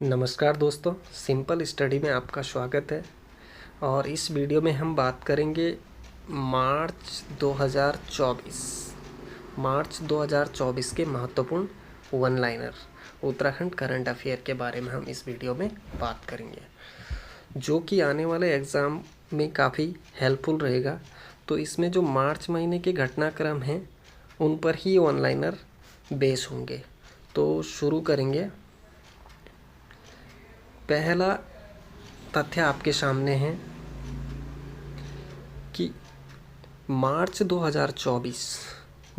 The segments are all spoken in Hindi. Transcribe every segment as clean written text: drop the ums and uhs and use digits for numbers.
नमस्कार दोस्तों, सिंपल स्टडी में आपका स्वागत है। और इस वीडियो में हम बात करेंगे मार्च 2024 के महत्वपूर्ण one liner Uttarakhand current affair के बारे में हम इस वीडियो में बात करेंगे, जो कि आने वाले एग्ज़ाम में काफ़ी हेल्पफुल रहेगा। तो इसमें जो मार्च महीने के घटनाक्रम हैं उन पर ही वन लाइनर बेस होंगे। तो शुरू करेंगे। पहला तथ्य आपके सामने है कि मार्च 2024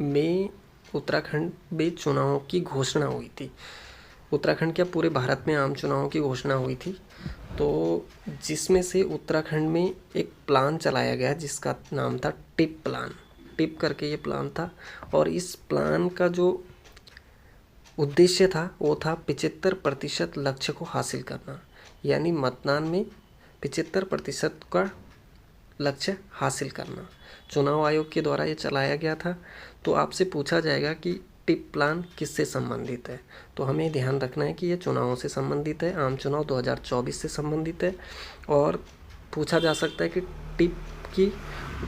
में उत्तराखंड में चुनावों की घोषणा हुई थी। उत्तराखंड क्या पूरे भारत में आम चुनावों की घोषणा हुई थी, तो जिसमें से उत्तराखंड में एक प्लान चलाया गया जिसका नाम था टिप प्लान। टिप करके ये प्लान था, और इस प्लान का जो उद्देश्य था वो था 75% लक्ष्य को हासिल करना, यानी मतदान में 75% का लक्ष्य हासिल करना चुनाव आयोग के द्वारा ये चलाया गया था। तो आपसे पूछा जाएगा कि टिप प्लान किससे संबंधित है, तो हमें ध्यान रखना है कि ये चुनावों से संबंधित है, आम चुनाव 2024 से संबंधित है। और पूछा जा सकता है कि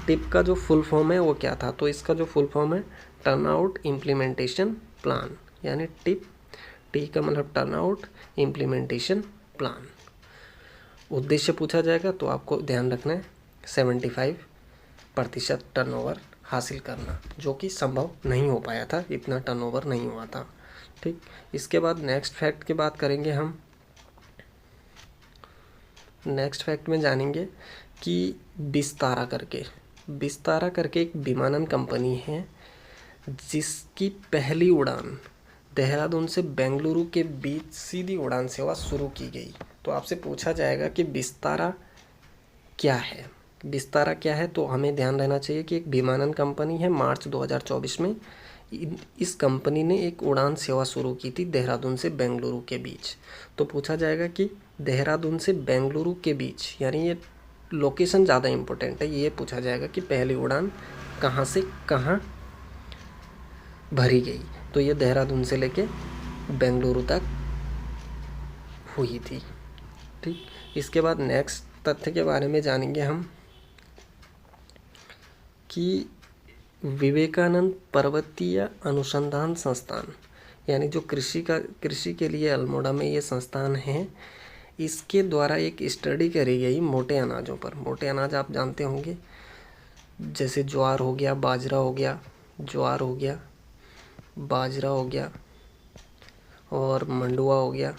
टिप का जो फुल फॉर्म है वो क्या था, तो इसका जो फुल फॉर्म है टर्नआउट इम्प्लीमेंटेशन प्लान, यानी टी का मतलब टर्नआउट इम्प्लीमेंटेशन प्लान। उद्देश्य पूछा जाएगा तो आपको ध्यान रखना है 75% टर्नओवर हासिल करना, जो कि संभव नहीं हो पाया था, इतना टर्नओवर नहीं हुआ था। ठीक, इसके बाद नेक्स्ट फैक्ट की बात करेंगे हम। नेक्स्ट फैक्ट में जानेंगे कि विस्तारा करके एक विमानन कंपनी है जिसकी पहली उड़ान देहरादून से बेंगलुरु के बीच सीधी उड़ान सेवा शुरू की गई। तो आपसे पूछा जाएगा कि विस्तारा क्या है, तो हमें ध्यान रहना चाहिए कि एक विमानन कंपनी है। मार्च 2024 में इस कंपनी ने एक उड़ान सेवा शुरू की थी देहरादून से बेंगलुरु के बीच। तो पूछा जाएगा कि देहरादून से बेंगलुरु के बीच, यानी ये लोकेशन ज़्यादा इम्पोर्टेंट है, ये पूछा जाएगा कि पहली उड़ान कहाँ से कहाँ भरी गई। तो ये देहरादून से लेके बेंगलुरु तक हुई थी। ठीक, इसके बाद नेक्स्ट तथ्य के बारे में जानेंगे हम कि विवेकानंद पर्वतीय अनुसंधान संस्थान, यानी जो कृषि के लिए अल्मोड़ा में ये संस्थान है, इसके द्वारा एक स्टडी करी गई मोटे अनाजों पर। मोटे अनाज आप जानते होंगे, जैसे ज्वार हो गया, बाजरा हो गया और मंडुआ हो गया।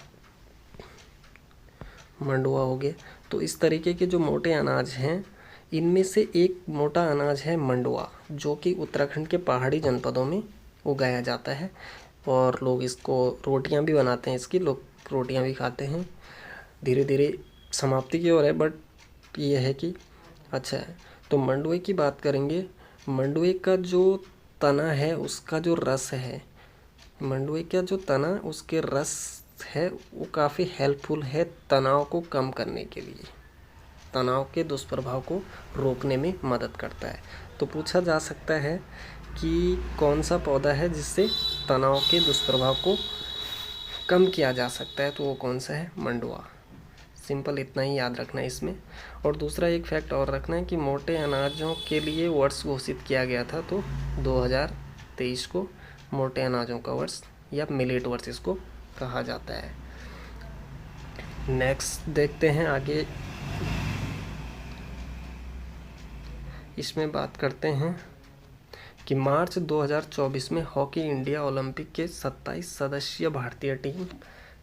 तो इस तरीके के जो मोटे अनाज हैं, इनमें से एक मोटा अनाज है मंडुआ, जो कि उत्तराखंड के पहाड़ी जनपदों में उगाया जाता है। और लोग इसको रोटियां भी बनाते हैं, इसकी लोग रोटियां भी खाते हैं। धीरे धीरे समाप्ति की ओर है, बट ये है कि अच्छा है। तो मंडुए की बात करेंगे। मंडुए का जो तना है उसका जो रस है, उसके रस है, वो काफ़ी हेल्पफुल है तनाव को कम करने के लिए, तनाव के दुष्प्रभाव को रोकने में मदद करता है। तो पूछा जा सकता है कि कौन सा पौधा है जिससे तनाव के दुष्प्रभाव को कम किया जा सकता है, तो वो कौन सा है? मंडुआ। सिंपल इतना ही याद रखना है इसमें। और दूसरा एक फैक्ट और रखना है कि मोटे अनाजों के लिए वर्ष घोषित किया गया था, तो 2023 को मोटे अनाजों का वर्ष या मिलेट वर्ष इसको कहा जाता है। नेक्स्ट देखते हैं आगे। इसमें बात करते हैं कि मार्च 2024 में हॉकी इंडिया ओलंपिक के 27 सदस्यीय भारतीय टीम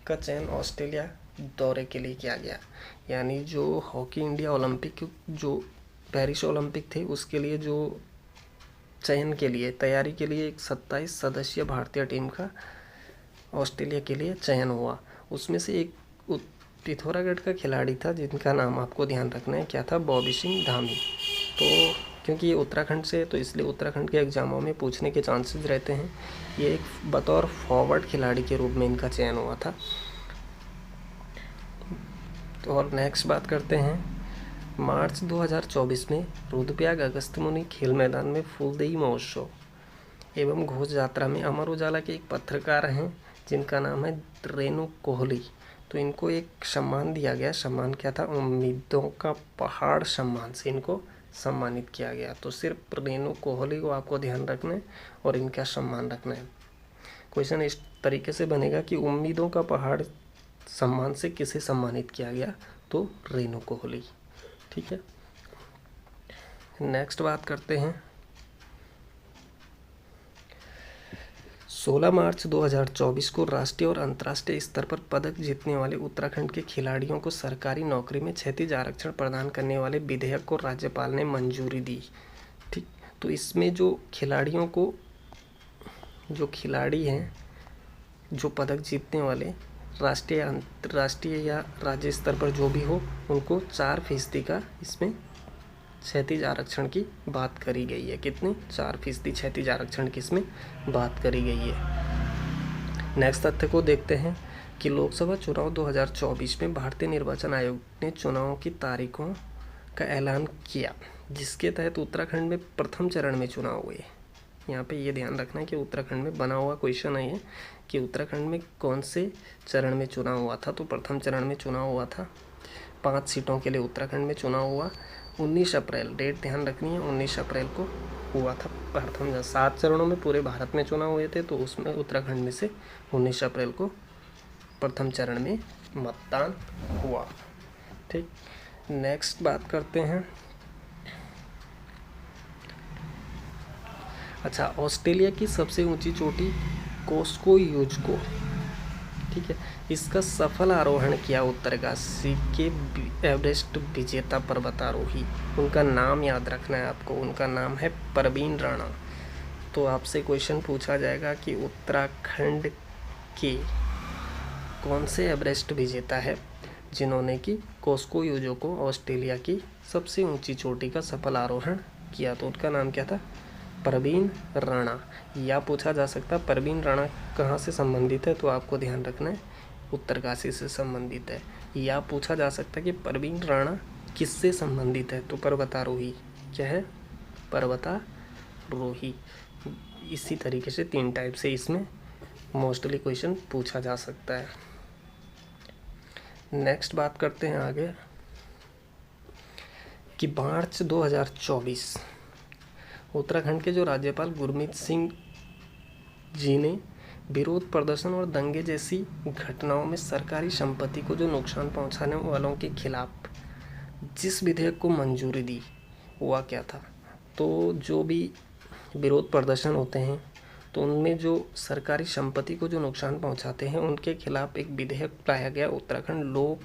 का चयन ऑस्ट्रेलिया दौरे के लिए किया गया। यानी जो हॉकी इंडिया ओलंपिक, जो पेरिस ओलंपिक थे, उसके लिए जो चयन के लिए, तैयारी के लिए एक 27 सदस्यीय भारतीय टीम का ऑस्ट्रेलिया के लिए चयन हुआ। उसमें से एक पिथौरागढ़ का खिलाड़ी था जिनका नाम आपको ध्यान रखना है, क्या था? बॉबी सिंह धामी। तो क्योंकि ये उत्तराखंड से है, तो इसलिए उत्तराखंड के एग्ज़ामों में पूछने के चांसेस रहते हैं। ये एक बतौर फॉरवर्ड खिलाड़ी के रूप में इनका चयन हुआ था। तो और नेक्स्ट बात करते हैं। मार्च 2024 में रुद्रप्रयाग अगस्त्यमुनि खेल मैदान में फूलदेई महोत्सव एवं घोष यात्रा में अमर उजाला के एक पत्रकार हैं जिनका नाम है रेणु कोहली। तो इनको एक सम्मान दिया गया। सम्मान क्या था? उम्मीदों का पहाड़ सम्मान से इनको सम्मानित किया गया। तो सिर्फ रेणु कोहली को आपको ध्यान रखना है और इनका सम्मान रखना है। क्वेश्चन इस तरीके से बनेगा कि उम्मीदों का पहाड़ सम्मान से किसे सम्मानित किया गया? तो रेणु कोहली। ठीक है, नेक्स्ट बात करते हैं। 16 मार्च 2024 को राष्ट्रीय और अंतर्राष्ट्रीय स्तर पर पदक जीतने वाले उत्तराखंड के खिलाड़ियों को सरकारी नौकरी में क्षैतिज आरक्षण प्रदान करने वाले विधेयक को राज्यपाल ने मंजूरी दी। ठीक, तो इसमें जो खिलाड़ी हैं, जो पदक जीतने वाले राष्ट्रीय, अंतर्राष्ट्रीय या राज्य स्तर पर जो भी हो, उनको 4% का इसमें क्षैतिज आरक्षण की बात करी गई है। कितने? 4% क्षैतिज आरक्षण की इसमें बात करी गई है। नेक्स्ट तथ्य को देखते हैं कि लोकसभा चुनाव 2024 में भारतीय निर्वाचन आयोग ने चुनावों की तारीखों का ऐलान किया, जिसके तहत उत्तराखंड में प्रथम चरण में चुनाव हुए। यहाँ पे ये ध्यान रखना है कि उत्तराखंड में बना हुआ क्वेश्चन है कि उत्तराखंड में कौन से चरण में चुनाव हुआ था। तो प्रथम चरण में चुनाव हुआ था, 5 सीटों के लिए उत्तराखंड में चुनाव हुआ। 19 अप्रैल, डेट ध्यान रखनी है, 19 अप्रैल को हुआ था प्रथम। 7 चरणों में पूरे भारत में चुनाव हुए थे, तो उसमें उत्तराखंड में से 19 अप्रैल को प्रथम चरण में मतदान हुआ। ठीक, नेक्स्ट बात करते हैं। अच्छा, ऑस्ट्रेलिया की सबसे ऊंची चोटी कोस्कोयूजको, ठीक है, इसका सफल आरोहण किया उत्तरकाशी के एवरेस्ट विजेता पर्वतारोही। उनका नाम याद रखना है आपको, उनका नाम है परवीन राणा। तो आपसे क्वेश्चन पूछा जाएगा कि उत्तराखंड के कौन से एवरेस्ट विजेता है जिन्होंने कि कोस्कोयूजको ऑस्ट्रेलिया की सबसे ऊंची चोटी का सफल आरोहण किया? तो उनका नाम क्या था? परवीन राणा। या पूछा जा सकता है परवीन राणा कहाँ से संबंधित है? तो आपको ध्यान रखना है उत्तरकाशी से संबंधित है। या पूछा जा सकता है कि परवीन राणा किससे संबंधित है? तो पर्वतारोही। क्या है? पर्वतारोही। इसी तरीके से 3 टाइप से इसमें मोस्टली क्वेश्चन पूछा जा सकता है। नेक्स्ट बात करते हैं आगे कि मार्च 2024 उत्तराखंड के जो राज्यपाल गुरमीत सिंह जी ने विरोध प्रदर्शन और दंगे जैसी घटनाओं में सरकारी संपत्ति को जो नुकसान पहुंचाने वालों के खिलाफ जिस विधेयक को मंजूरी दी, हुआ क्या था? तो जो भी विरोध प्रदर्शन होते हैं तो उनमें जो सरकारी संपत्ति को जो नुकसान पहुंचाते हैं उनके खिलाफ एक विधेयक लाया गया, उत्तराखंड लोक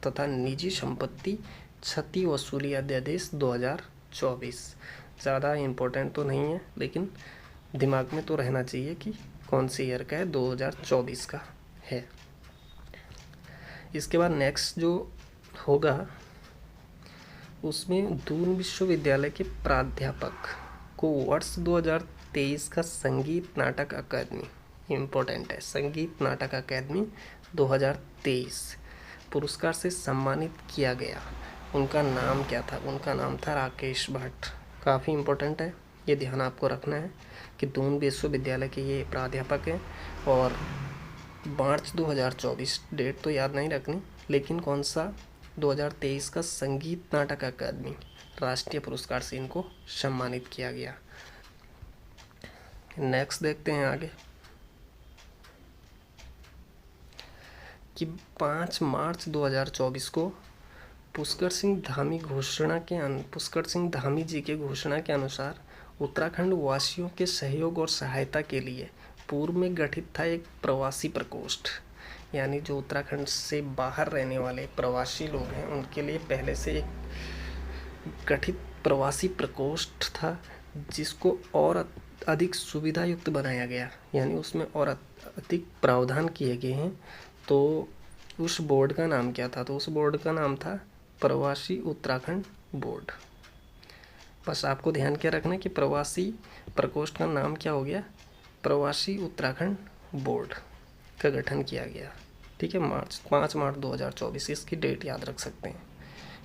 तथा निजी संपत्ति क्षति वसूली अध्यादेश 2024। ज़्यादा इम्पोर्टेंट तो नहीं है, लेकिन दिमाग में तो रहना चाहिए कि कौन सी ईयर का है, 2024 का है। इसके बाद नेक्स्ट जो होगा उसमें दून विश्वविद्यालय के प्राध्यापक को वर्ष 2023 का संगीत नाटक अकादमी, इम्पोर्टेंट है, संगीत नाटक अकादमी 2023 पुरस्कार से सम्मानित किया गया। उनका नाम क्या था? उनका नाम था राकेश भट्ट। काफ़ी इम्पोर्टेंट है, ये ध्यान आपको रखना है कि दून विश्वविद्यालय के ये प्राध्यापक हैं और मार्च 2024, डेट तो याद नहीं रखनी, लेकिन कौन सा 2023 का संगीत नाटक अकादमी राष्ट्रीय पुरस्कार से इनको सम्मानित किया गया। नेक्स्ट देखते हैं आगे कि 5 मार्च 2024 को पुष्कर सिंह धामी जी के घोषणा के अनुसार उत्तराखंड वासियों के सहयोग और सहायता के लिए पूर्व में गठित था एक प्रवासी प्रकोष्ठ। यानी जो उत्तराखंड से बाहर रहने वाले प्रवासी लोग हैं उनके लिए पहले से एक गठित प्रवासी प्रकोष्ठ था, जिसको और अधिक सुविधा युक्त बनाया गया, यानी उसमें और अधिक प्रावधान किए गए हैं। तो उस बोर्ड का नाम क्या था? तो उस बोर्ड का नाम था प्रवासी उत्तराखंड बोर्ड। बस आपको ध्यान क्या रखना है कि प्रवासी प्रकोष्ठ का नाम क्या हो गया? प्रवासी उत्तराखंड बोर्ड का गठन किया गया। ठीक है, 5 मार्च 2024 इसकी डेट याद रख सकते हैं,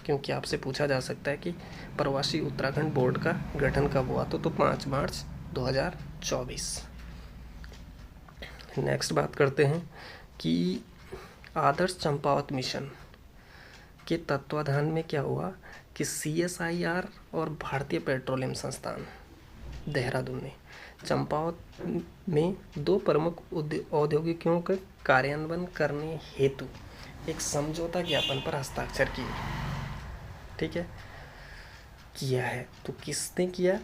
क्योंकि आपसे पूछा जा सकता है कि प्रवासी उत्तराखंड बोर्ड का गठन कब हुआ, तो 5 मार्च 2024। नेक्स्ट बात करते हैं कि आदर्श चंपावत मिशन के तत्वाधान में क्या हुआ कि CSIR और भारतीय पेट्रोलियम संस्थान देहरादून ने चंपावत में 2 प्रमुख औद्योगिकों के कार्यान्वयन करने हेतु एक समझौता ज्ञापन पर हस्ताक्षर किए। ठीक है, किया है तो किसने किया?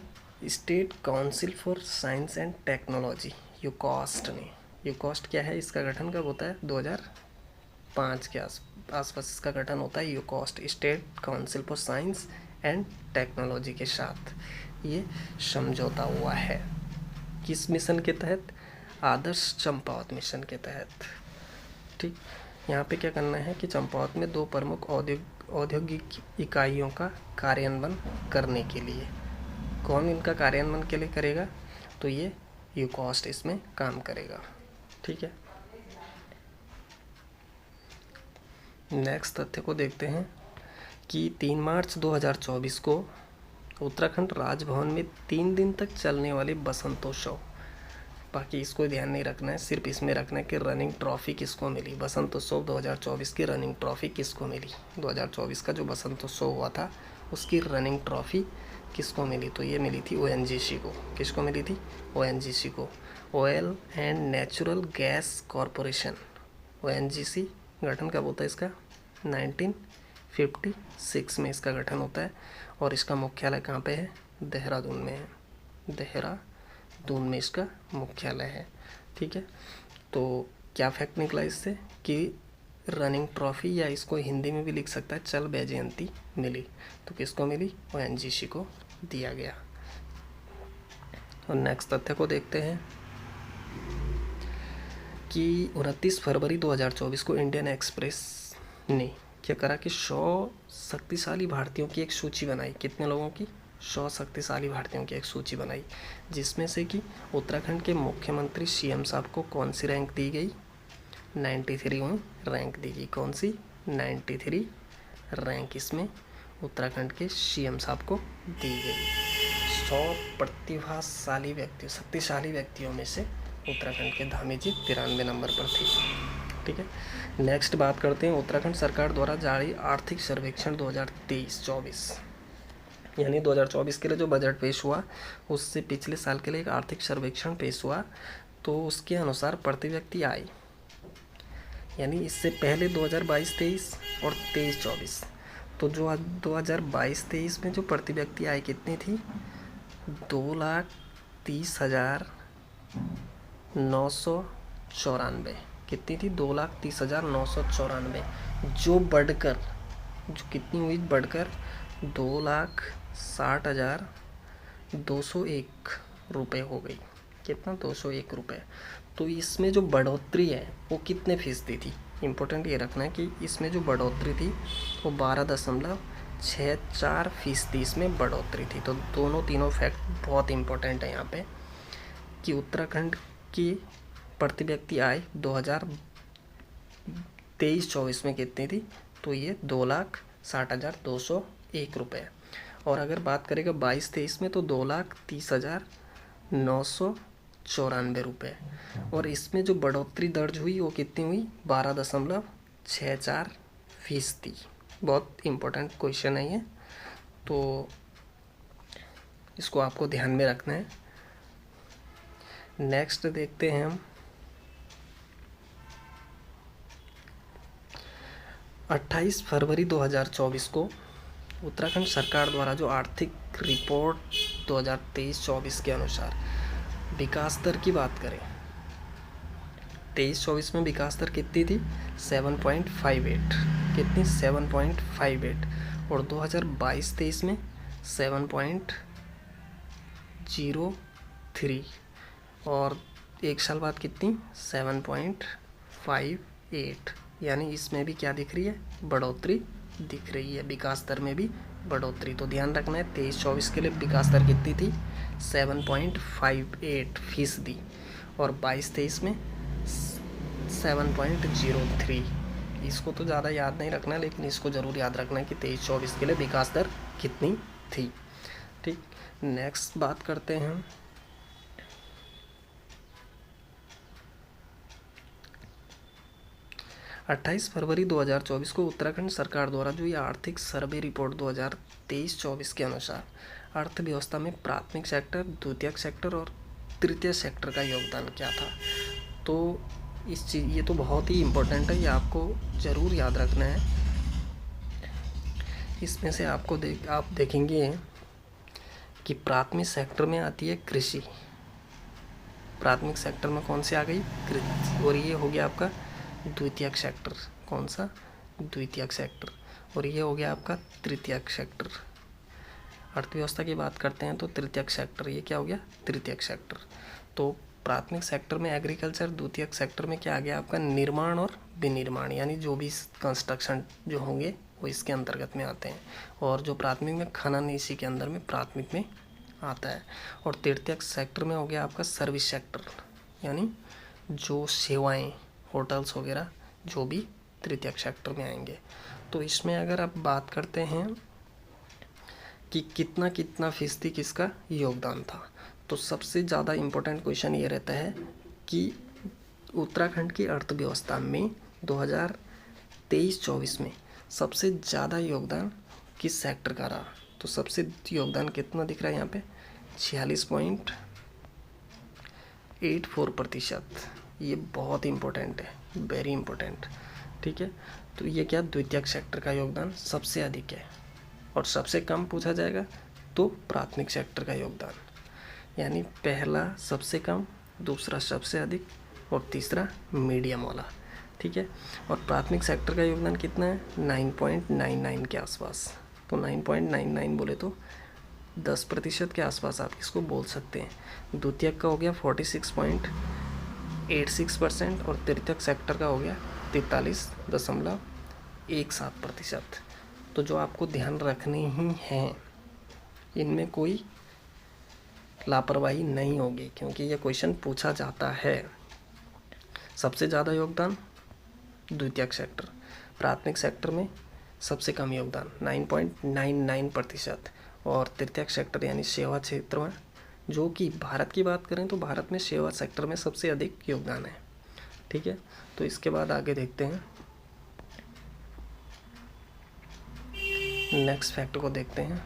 State council for science and technology, UCOST ने। यूकॉस्ट क्या है, इसका गठन कब होता है? 2005 के आसपास इसका गठन होता है। UCOST state council for science and technology के साथ ये समझौता हुआ है। किस मिशन के तहत? आदर्श चंपावत मिशन के तहत। ठीक, यहाँ पे क्या करना है कि चंपावत में 2 प्रमुख औद्योगिक इकाइयों का कार्यान्वयन करने के लिए, कौन इनका कार्यान्वयन के लिए करेगा? तो ये यूकॉस्ट इसमें काम करेगा। ठीक है, नेक्स्ट तथ्य को देखते हैं कि 3 मार्च 2024 को उत्तराखंड राजभवन में 3 दिन तक चलने वाले बसंतोत्सव, बाकी इसको ध्यान नहीं रखना है, सिर्फ इसमें रखना है कि रनिंग ट्रॉफी किसको मिली। बसंतोत्सव 2024 की रनिंग ट्रॉफी किसको मिली? 2024 का जो बसंतोत्सव हुआ था उसकी रनिंग ट्रॉफी किसको मिली? तो ये मिली थी ONGC को। किसको मिली थी? ONGC को, oil and natural gas corporation. ONGC गठन कब होता है इसका? 1956 में इसका गठन होता है और इसका मुख्यालय कहाँ पे है? देहरादून में है। देहरादून में इसका मुख्यालय है। ठीक है, तो क्या फैक्ट निकला इससे कि रनिंग ट्रॉफी, या इसको हिंदी में भी लिख सकता है चल वैजयंती, मिली। तो किसको मिली? ONGC को दिया गया। और नेक्स्ट तथ्य को देखते हैं कि 29 फरवरी 2024 को इंडियन एक्सप्रेस ने क्या करा कि 100 शक्तिशाली भारतीयों की एक सूची बनाई। कितने लोगों की? 100 शक्तिशाली भारतीयों की एक सूची बनाई, जिसमें से कि उत्तराखंड के मुख्यमंत्री CM साहब को कौन सी रैंक दी गई? 93 रैंक दी गई। कौन सी? 93 रैंक इसमें उत्तराखंड के CM साहब को दी गई। 100 प्रतिभाशाली व्यक्तियों, शक्तिशाली व्यक्तियों में से उत्तराखंड के धामी जी 93 नंबर पर थी। ठीक है, नेक्स्ट बात करते हैं उत्तराखंड सरकार द्वारा जारी आर्थिक सर्वेक्षण 2023-24, यानी 2024 के लिए जो बजट पेश हुआ उससे पिछले साल के लिए एक आर्थिक सर्वेक्षण पेश हुआ। तो उसके अनुसार प्रति व्यक्ति आय, यानी इससे पहले 2022-23 और 23-24, तो जो 2022-23 में जो प्रति व्यक्ति आय कितनी थी? 2,30,994। कितनी थी? 2,30,994, जो बढ़कर, जो कितनी हुई? बढ़कर 2,60,201 रुपये हो गई। कितना? 201 रुपये। तो इसमें जो बढ़ोतरी है वो कितने फीसदी थी? इम्पोर्टेंट ये रखना है कि इसमें जो बढ़ोतरी थी वो 12.64% इसमें बढ़ोतरी थी। तो तीनों फैक्ट बहुत इम्पोर्टेंट है यहाँ पे कि उत्तराखंड की प्रति व्यक्ति आय 2023-24 में कितनी थी? तो ये 2,60,201 रुपये। और अगर बात करेगा 22-23 में तो 2,30,994 रुपये। और इसमें जो बढ़ोतरी दर्ज हुई वो कितनी हुई? 12.64%। बहुत इम्पोर्टेंट क्वेश्चन है ये, तो इसको आपको ध्यान में रखना है। नेक्स्ट देखते हैं हम 28 फरवरी 2024 को उत्तराखंड सरकार द्वारा जो आर्थिक रिपोर्ट 2023-24 के अनुसार विकास दर की बात करें, 23-24 में विकास दर कितनी थी? 7.58। कितनी? 7.58। और 2022-23 में 7.03। और एक साल बाद कितनी? 7.58। यानी इसमें भी क्या दिख रही है? बढ़ोतरी दिख रही है, विकास दर में भी बढ़ोतरी। तो ध्यान रखना है 23-24 के लिए विकास दर कितनी थी? 7.58%। और 22-23 में 7.03। इसको तो ज़्यादा याद नहीं रखना, लेकिन इसको ज़रूर याद रखना है कि 23-24 के लिए विकास दर कितनी थी। ठीक, नेक्स्ट बात करते हैं हम 28 फरवरी 2024 को उत्तराखंड सरकार द्वारा जो ये आर्थिक सर्वे रिपोर्ट 2023-24 के अनुसार अर्थव्यवस्था में प्राथमिक सेक्टर, द्वितीयक सेक्टर और तृतीय सेक्टर का योगदान क्या था। तो ये तो बहुत ही इम्पोर्टेंट है, ये आपको ज़रूर याद रखना है। इसमें से आप देखेंगे कि प्राथमिक सेक्टर में आती है कृषि। प्राथमिक सेक्टर में कौन सी आ गई? कृषि। और ये हो गया आपका द्वितीयक सेक्टर। कौन सा? द्वितीयक सेक्टर। और ये हो गया आपका तृतीयक सेक्टर। अर्थव्यवस्था की बात करते हैं तो तृतीयक सेक्टर, ये क्या हो गया? तृतीयक सेक्टर। तो प्राथमिक सेक्टर में एग्रीकल्चर, द्वितीयक सेक्टर में क्या आ गया आपका? निर्माण और विनिर्माण, यानी जो भी कंस्ट्रक्शन जो होंगे वो इसके अंतर्गत में आते हैं। और जो प्राथमिक में खनन इसी के अंदर में प्राथमिक में आता है। और तृतीयक सेक्टर में हो गया आपका सर्विस सेक्टर, यानी जो सेवाएं, होटल्स वगैरह जो भी तृतीयक सेक्टर में आएंगे। तो इसमें अगर आप बात करते हैं कि कितना कितना फीसदी किसका योगदान था, तो सबसे ज़्यादा इम्पोर्टेंट क्वेश्चन ये रहता है कि उत्तराखंड की अर्थव्यवस्था में 2023-24 में सबसे ज़्यादा योगदान किस सेक्टर का रहा। तो सबसे योगदान कितना दिख रहा है यहाँ पे? 46.84%। ये बहुत इम्पोर्टेंट है, वेरी इम्पोर्टेंट। ठीक है, तो ये क्या? द्वितीयक सेक्टर का योगदान सबसे अधिक है। और सबसे कम पूछा जाएगा तो प्राथमिक सेक्टर का योगदान, यानी पहला सबसे कम, दूसरा सबसे अधिक और तीसरा मीडियम वाला। ठीक है, और प्राथमिक सेक्टर का योगदान कितना है? 9.99 के आसपास। तो 9.99 बोले तो 10% के आसपास आप इसको बोल सकते हैं। द्वितीयक का हो गया 46.86% और तृतीयक सेक्टर का हो गया 43.17%। तो जो आपको ध्यान रखनी ही है, इनमें कोई लापरवाही नहीं होगी, क्योंकि ये क्वेश्चन पूछा जाता है। सबसे ज़्यादा योगदान द्वितीयक सेक्टर, प्राथमिक सेक्टर में सबसे कम योगदान 9.99%, और तृतीयक सेक्टर यानी सेवा क्षेत्र में, जो कि भारत की बात करें तो भारत में सेवा सेक्टर में सबसे अधिक योगदान है। ठीक है, तो इसके बाद आगे देखते हैं, नेक्स्ट फैक्ट को देखते हैं।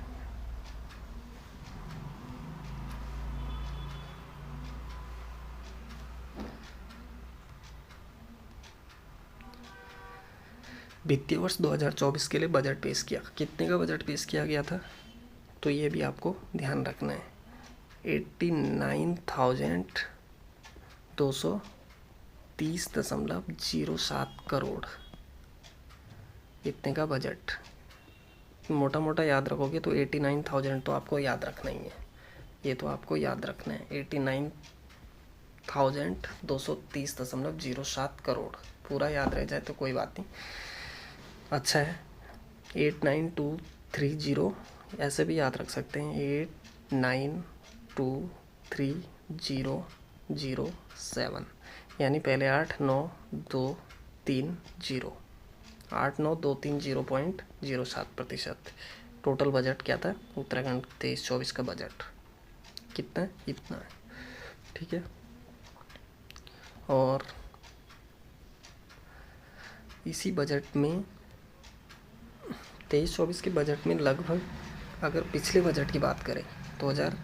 वित्तीय वर्ष 2024 के लिए बजट पेश किया। कितने का बजट पेश किया गया था? तो ये भी आपको ध्यान रखना है। 89,230.07 करोड़, इतने का बजट। मोटा मोटा याद रखोगे तो 89,000 तो आपको याद रखना ही है, ये तो आपको याद रखना है। 89,230.07 करोड़, पूरा याद रह जाए तो कोई बात नहीं, अच्छा है। 89230 ऐसे भी याद रख सकते हैं, 8923007, यानी पहले 89230.07%। टोटल बजट क्या था उत्तराखंड 23-24 का बजट? कितना है? इतना है। ठीक है, और इसी बजट में 23-24 के बजट में लगभग, अगर पिछले बजट की बात करें 2000,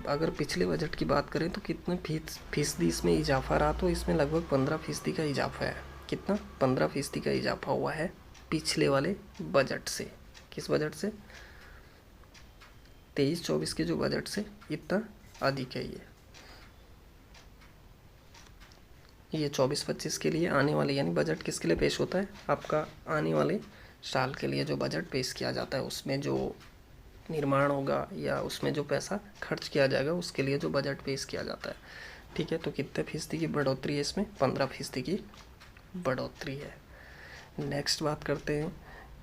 अगर पिछले बजट की बात करें तो कितने फीसदी इसमें इजाफा रहा? तो इसमें लगभग 15% का इजाफा है। कितना? 15% का इजाफा हुआ है पिछले वाले बजट से। किस बजट से? 23-24 के जो बजट से इतना अधिक है ये 24-25 के लिए आने वाले, यानी बजट किसके लिए पेश होता है? आपका आने वाले साल के लिए जो बजट पेश किया जाता है, उसमें जो निर्माण होगा या उसमें जो पैसा खर्च किया जाएगा, उसके लिए जो बजट पेश किया जाता है। ठीक है, तो कितने फीसदी की बढ़ोतरी है इसमें? 15% की बढ़ोतरी है। नेक्स्ट बात करते हैं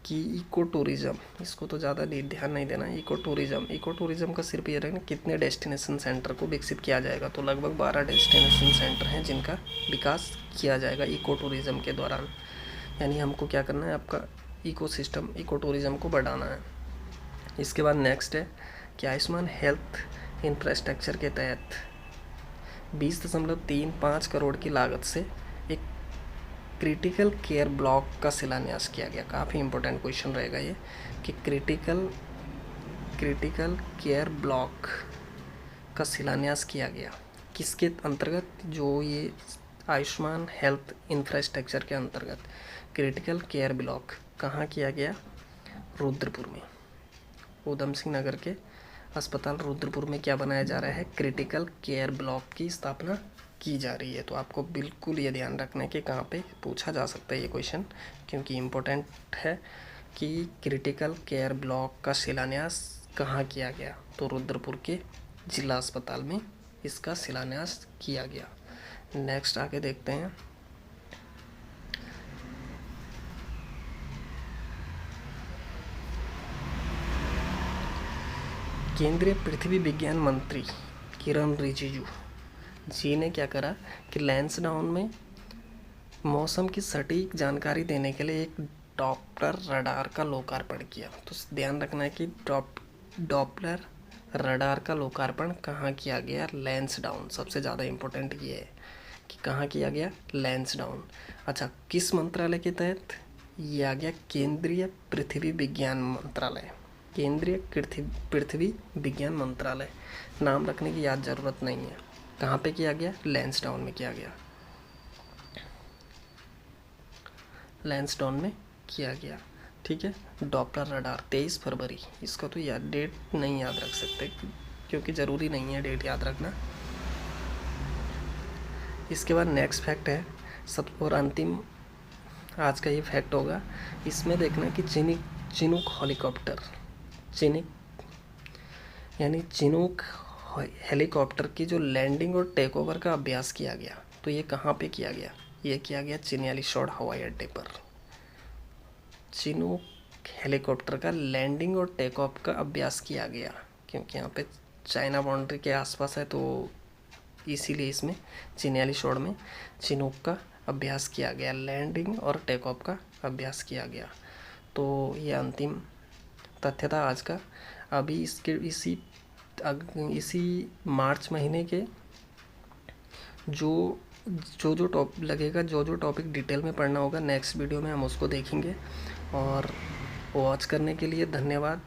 कि इको टूरिज़्म, इसको तो ज़्यादा ध्यान नहीं देना। इको टूरिज़्म का सिर्फ ये रहेगा कितने डेस्टिनेशन सेंटर को विकसित किया जाएगा? तो लगभग 12 डेस्टिनेशन सेंटर हैं जिनका विकास किया जाएगा इको टूरिज़्म के दौरान। यानी हमको क्या करना है? आपका इकोसिस्टम, इको टूरिज़्म को बढ़ाना है। इसके बाद नेक्स्ट है कि आयुष्मान हेल्थ इंफ्रास्ट्रक्चर के तहत 20.35 करोड़ की लागत से एक क्रिटिकल केयर ब्लॉक का शिलान्यास किया गया। काफ़ी इंपॉर्टेंट क्वेश्चन रहेगा ये कि क्रिटिकल केयर ब्लॉक का शिलान्यास किया गया किसके अंतर्गत, जो ये आयुष्मान हेल्थ इंफ्रास्ट्रक्चर के अंतर्गत क्रिटिकल केयर ब्लॉक कहाँ किया गया, रुद्रपुर में। उधम सिंह नगर के अस्पताल रुद्रपुर में क्या बनाया जा रहा है, क्रिटिकल केयर ब्लॉक की स्थापना की जा रही है। तो आपको बिल्कुल ये ध्यान रखना है कि कहाँ पे पूछा जा सकता है ये क्वेश्चन, क्योंकि इम्पोर्टेंट है कि क्रिटिकल केयर ब्लॉक का शिलान्यास कहाँ किया गया, तो रुद्रपुर के जिला अस्पताल में इसका शिलान्यास किया गया। नेक्स्ट आगे देखते हैं। केंद्रीय पृथ्वी विज्ञान मंत्री किरण रिजिजू जी ने क्या करा कि लैंसडाउन में मौसम की सटीक जानकारी देने के लिए एक डॉपलर रडार का लोकार्पण किया। तो ध्यान रखना है कि डॉपलर रडार का लोकार्पण कहाँ किया गया, लैंसडाउन। सबसे ज़्यादा इम्पोर्टेंट ये है कि कहाँ किया गया, लैंसडाउन। अच्छा, किस मंत्रालय के तहत ये आ गया, केंद्रीय पृथ्वी विज्ञान मंत्रालय। केंद्रीय पृथ्वी विज्ञान मंत्रालय नाम रखने की याद ज़रूरत नहीं है। कहाँ पे किया गया, लैंसडाउन में किया गया, लैंसडाउन में किया गया। ठीक है, डॉपलर रडार 23 फरवरी, इसका तो याद डेट नहीं याद रख सकते क्योंकि ज़रूरी नहीं है डेट याद रखना। इसके बाद नेक्स्ट फैक्ट है सब और अंतिम आज का ये फैक्ट होगा। इसमें देखना कि चिनूक हेलीकॉप्टर, चिनूक हेलीकॉप्टर की जो लैंडिंग और टेक ओवर का अभ्यास किया गया, तो ये कहाँ पे किया गया, ये किया गया चिन्यालीसौड़ हवाई अड्डे पर। चिनूक हेलीकॉप्टर का लैंडिंग और टेक ऑफ का अभ्यास किया गया क्योंकि यहाँ पे चाइना बाउंड्री के आसपास है, तो इसीलिए इसमें चिन्यालीसौड़ में चिनूक का अभ्यास किया गया, लैंडिंग और टेक ऑफ का अभ्यास किया गया। तो ये अंतिम तथ्य था आज का। अभी इसी मार्च महीने के जो टॉपिक लगेगा, जो टॉपिक डिटेल में पढ़ना होगा, नेक्स्ट वीडियो में हम उसको देखेंगे। और वॉच करने के लिए धन्यवाद।